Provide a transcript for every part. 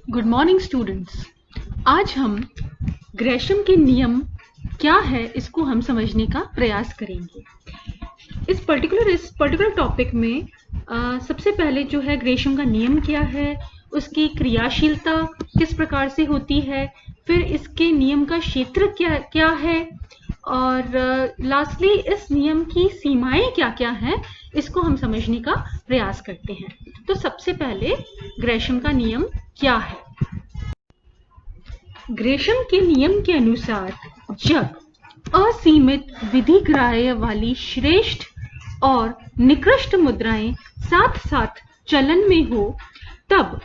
Good morning students. आज हम Gresham के नियम क्या है इसको हम समझने का प्रयास करेंगे। इस पर्टिकुलर टॉपिक में सबसे पहले जो है ग्रेशम का नियम क्या है, उसकी क्रियाशीलता किस प्रकार से होती है, फिर इसके नियम का क्षेत्र क्या है और लास्टली इस नियम की सीमाएं क्या क्या हैं, इसको हम समझने का प्रयास करते हैं। तो सबसे पहले ग्रेशम का नियम क्या है। ग्रेशम के नियम के अनुसार जब असीमित विधिग्राह्य वाली श्रेष्ठ और निकृष्ट मुद्राएं साथ साथ चलन में हो, तब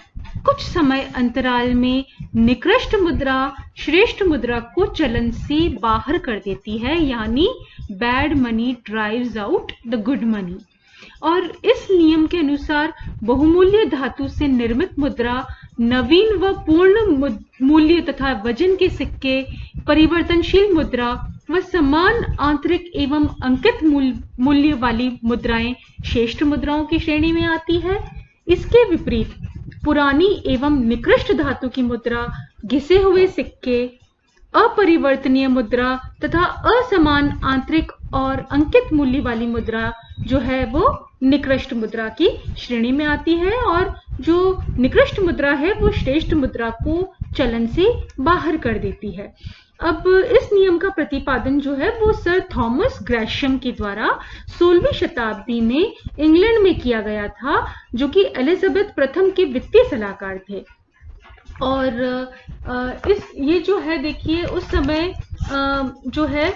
कुछ समय अंतराल में निकृष्ट मुद्रा श्रेष्ठ मुद्रा को चलन से बाहर कर देती है, यानी bad money drives out the good money. और इस नियम के अनुसार बहुमूल्य धातु से निर्मित मुद्रा, नवीन व पूर्ण मूल्य तथा वजन के सिक्के, परिवर्तनशील मुद्रा व समान आंतरिक एवं अंकित मूल्य वाली मुद्राएं श्रेष्ठ मुद्राओं की श्रेणी में आती है। इसके विपरीत पुरानी एवं निकृष्ट धातु की मुद्रा, घिसे हुए सिक्के, अपरिवर्तनीय मुद्रा तथा असमान आंतरिक और अंकित मूल्य वाली मुद्रा जो है वो निकृष्ट मुद्रा की श्रेणी में आती है, और जो निकृष्ट मुद्रा है वो श्रेष्ठ मुद्रा को चलन से बाहर कर देती है। अब इस नियम का प्रतिपादन जो है वो सर थॉमस ग्रेशम के द्वारा 16वीं शताब्दी में इंग्लैंड में किया गया था, जो कि एलिजाबेथ प्रथम के वित्तीय सलाहकार थे। और ये जो है देखिए उस समय जो है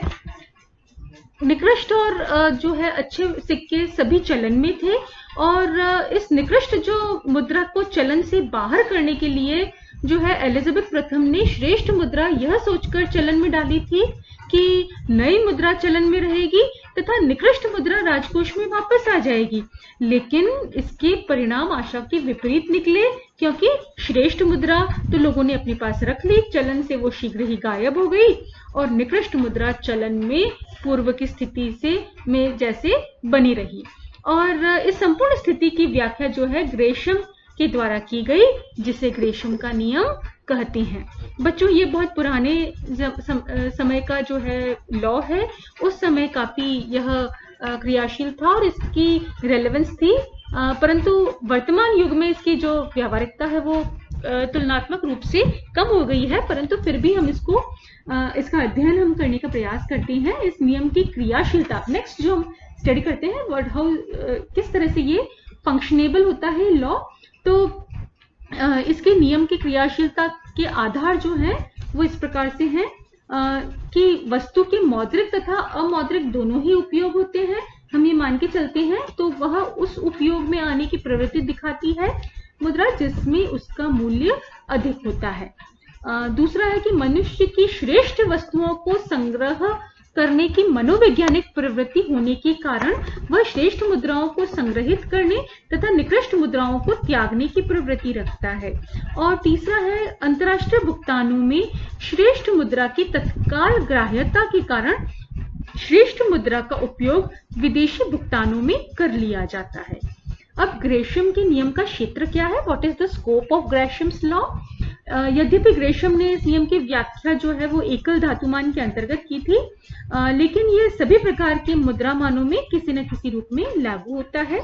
निकृष्ट और जो है अच्छे सिक्के सभी चलन में थे, और इस निकृष्ट जो मुद्रा को चलन से बाहर करने के लिए जो है एलिजाबेथ प्रथम ने श्रेष्ठ मुद्रा यह सोचकर चलन में डाली थी कि नई मुद्रा चलन में रहेगी तथा निकृष्ट मुद्रा राजकोष में वापस आ जाएगी। लेकिन इसके परिणाम आशा के विपरीत निकले, क्योंकि श्रेष्ठ मुद्रा तो लोगों ने अपने पास रख ली, चलन से वो शीघ्र ही गायब हो गई, और निकृष्ट मुद्रा चलन में पूर्व की स्थिति में जैसे बनी रही। और इस संपूर्ण स्थिति की व्याख्या जो है ग्रेशम के द्वारा की गई, जिसे ग्रेशम का नियम कहते हैं। बच्चों, ये बहुत पुराने समय का जो है लॉ है, उस समय काफी यह क्रियाशील था और इसकी रेलेवेंस थी, परंतु वर्तमान युग में इसकी जो व्यावहारिकता है वो तुलनात्मक रूप से कम हो गई है, परंतु फिर भी हम इसका अध्ययन हम करने का प्रयास करते हैं। इस नियम की क्रियाशीलता नेक्स्ट जो हम स्टडी करते हैं किस तरह से ये फंक्शनेबल होता है लॉ। तो इसके नियम की क्रियाशीलता के आधार जो है वो इस प्रकार से हैं कि वस्तु के मौद्रिक तथा अमौद्रिक दोनों ही उपयोग होते हैं, हम ये मान के चलते हैं, तो वह उस उपयोग में आने की प्रवृत्ति दिखाती है मुद्रा जिसमें उसका मूल्य अधिक होता है। दूसरा है कि मनुष्य की श्रेष्ठ वस्तुओं को संग्रह करने की मनोवैज्ञानिक प्रवृत्ति होने के कारण वह श्रेष्ठ मुद्राओं को संग्रहित करने तथा निकृष्ट मुद्राओं को त्यागने की प्रवृत्ति रखता है। और तीसरा है अंतर्राष्ट्रीय भुगतानों में श्रेष्ठ मुद्रा की तत्काल ग्राह्यता के कारण श्रेष्ठ मुद्रा का उपयोग विदेशी भुगतानों में कर लिया जाता है। अब ग्रेशम के नियम का क्षेत्र क्या है, what is the scope of Gresham's law. यद्यपि ग्रेशम ने इस नियम की व्याख्या जो है वो एकल धातुमान के अंतर्गत की थी, लेकिन ये सभी प्रकार के मुद्रामानों में किसी न किसी रूप में लागू होता है,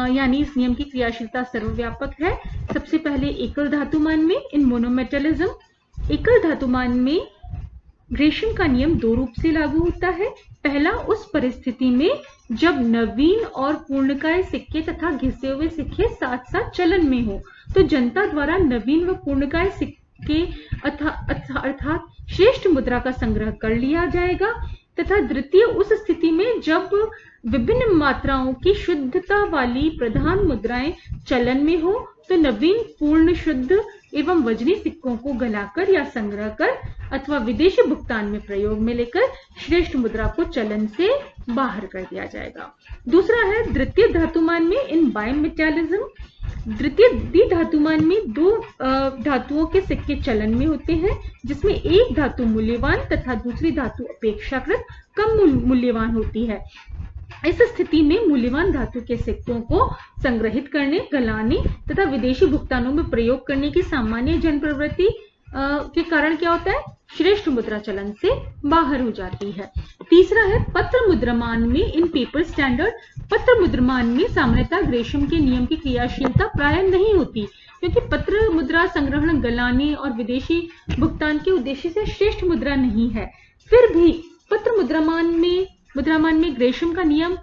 यानी इस नियम की क्रियाशीलता सर्वव्यापक है। सबसे पहले एकल धातुमान में इन मोनोमेटलिज्म, एकल धातुमान में ग्रेशम का नियम दो रूप से लागू होता है। पहला उस परिस्थिति में जब नवीन और पूर्णकाय सिक्के तथा घिसे हुए सिक्के साथ साथ चलन में हो, तो जनता द्वारा नवीन व पूर्णकाय सिक्के अर्थात श्रेष्ठ मुद्रा का संग्रह कर लिया जाएगा। तथा द्वितीय उस स्थिति में जब विभिन्न मात्राओं की शुद्धता वाली प्रधान मुद्राएं चलन में हो, तो नवीन पूर्ण शुद्ध एवं वजनी सिक्कों को गलाकर या संग्रह कर अथवा विदेशी भुगतान में प्रयोग में लेकर श्रेष्ठ मुद्रा को चलन से बाहर कर दिया जाएगा। दूसरा है द्वितीय धातुमान में इन बाइमेटालिज्म। द्वितीय द्विधातुमान में दो धातुओं के सिक्के चलन में होते हैं, जिसमें एक धातु मूल्यवान तथा दूसरी धातु अपेक्षाकृत कम मूल्यवान होती है। इस स्थिति में मूल्यवान धातु के सिक्कों को संग्रहित करने, गलाने तथा विदेशी भुगतानों में प्रयोग करने की सामान्य जन प्रवृत्ति के कारण क्या होता है, श्रेष्ठ मुद्रा चलन से बाहर हो जाती है। तीसरा है पत्र मुद्रमान में इन पेपर स्टैंडर्ड। पत्र मुद्रमान में सामान्यतः ग्रेशम के नियम की क्रियाशीलता प्राय नहीं होती, क्योंकि पत्र मुद्रा संग्रहण, गलाने और विदेशी भुगतान के उद्देश्य से श्रेष्ठ मुद्रा नहीं है। फिर भी पत्र मुद्रामान में ग्रेशम का नियम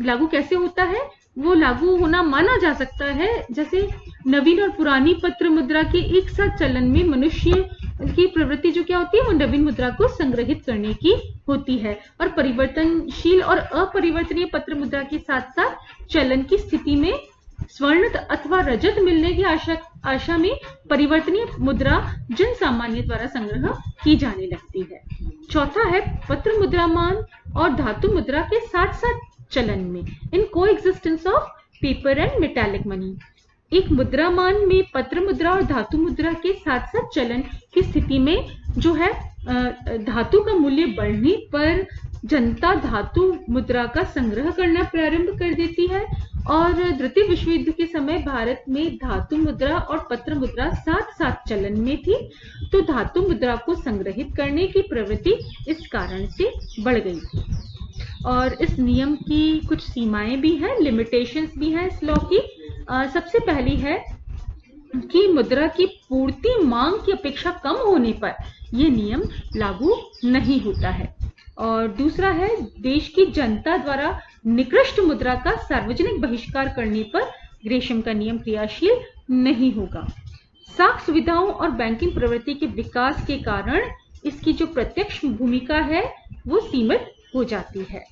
लागू कैसे होता है, वो लागू होना माना जा सकता है। जैसे नवीन और पुरानी पत्र मुद्रा के एक साथ चलन में मनुष्य की प्रवृत्ति जो क्या होती है, वो नवीन मुद्रा को संग्रहित करने की होती है, और परिवर्तनशील और अपरिवर्तनीय पत्र मुद्रा के साथ साथ चलन की स्थिति में स्वर्ण अथवा रजत मिलने की आशा में परिवर्तनीय मुद्रा जन सामान्य द्वारा संग्रह की जाने लगती है। चौथा है पत्र मुद्रामान और धातु मुद्रा के साथ साथ चलन में in coexistence of paper and metallic money. एक मुद्रामान में पत्र मुद्रा और धातु मुद्रा के साथ साथ चलन की स्थिति में जो है धातु का मूल्य बढ़ने पर जनता धातु मुद्रा का संग्रह करना प्रारंभ कर देती है, और द्वितीय विश्व युद्ध के समय भारत में धातु मुद्रा और पत्र मुद्रा साथ साथ चलन में थी, तो धातु मुद्रा को संग्रहित करने की प्रवृत्ति इस कारण से बढ़ गई थी। और इस नियम की कुछ सीमाएं भी हैं, लिमिटेशंस भी हैं इस लॉ की। सबसे पहली है कि मुद्रा की पूर्ति मांग की अपेक्षा कम होने पर यह नियम लागू नहीं होता है। और दूसरा है देश की जनता द्वारा निकृष्ट मुद्रा का सार्वजनिक बहिष्कार करने पर ग्रेशम का नियम क्रियाशील नहीं होगा। साख सुविधाओं और बैंकिंग प्रवृत्ति के विकास के कारण इसकी जो प्रत्यक्ष भूमिका है वो सीमित हो जाती है।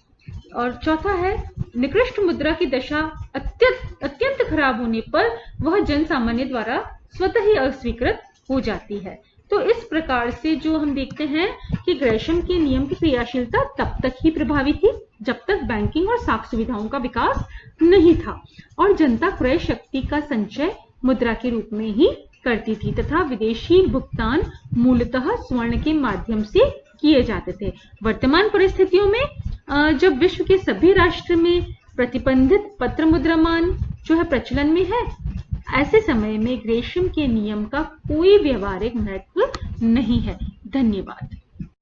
और चौथा है निकृष्ट मुद्रा की दशा अत्यंत खराब होने पर वह जन सामान्य द्वारा स्वतः ही अस्वीकृत हो जाती है। तो इस प्रकार से जो हम देखते हैं कि ग्रेशम के नियम की क्रियाशीलता तब तक ही प्रभावी थी जब तक बैंकिंग और साख सुविधाओं का विकास नहीं था, और जनता क्रय शक्ति का संचय मुद्रा के रूप में ही करती थी तथा विदेशी भुगतान मूलतः स्वर्ण के माध्यम से किए जाते थे। वर्तमान परिस्थितियों में जब विश्व के सभी राष्ट्र में प्रतिबंधित पत्र मुद्रामान जो है प्रचलन में है, ऐसे समय में ग्रेशम के नियम का कोई व्यवहारिक महत्व नहीं है। धन्यवाद।